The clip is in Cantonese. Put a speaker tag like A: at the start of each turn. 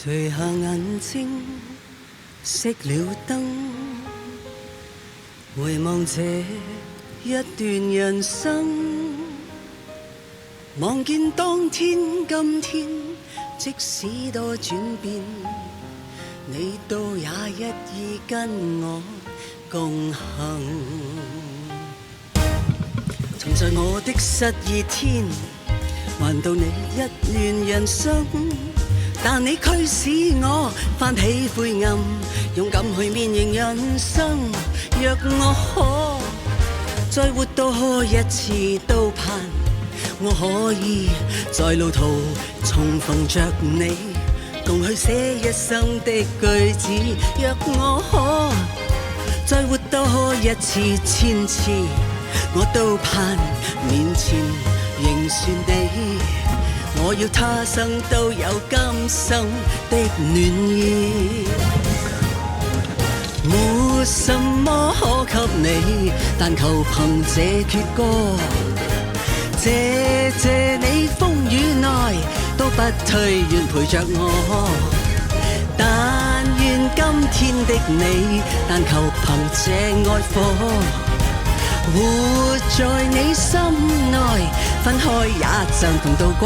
A: 垂下眼睛，熄了燈，回望這一段人生，望見當天今天，即使多轉變，你都也一意跟我共行。曾在我的失意天，還到你一亂人生，但你驅使我翻起灰暗，勇敢去面迎人生。若我可再活多一次，都盼我可以在路途重逢着你，共去寫一生的句子。若我可再活多一次千次，我都盼面前仍算你，我要他生都有今生的暖意。沒什麼可給你，但求憑這闕歌，謝謝你風雨內都不退，願陪着我。但願今天的你，但求憑這愛火，活在你心內，分開也像同渡過。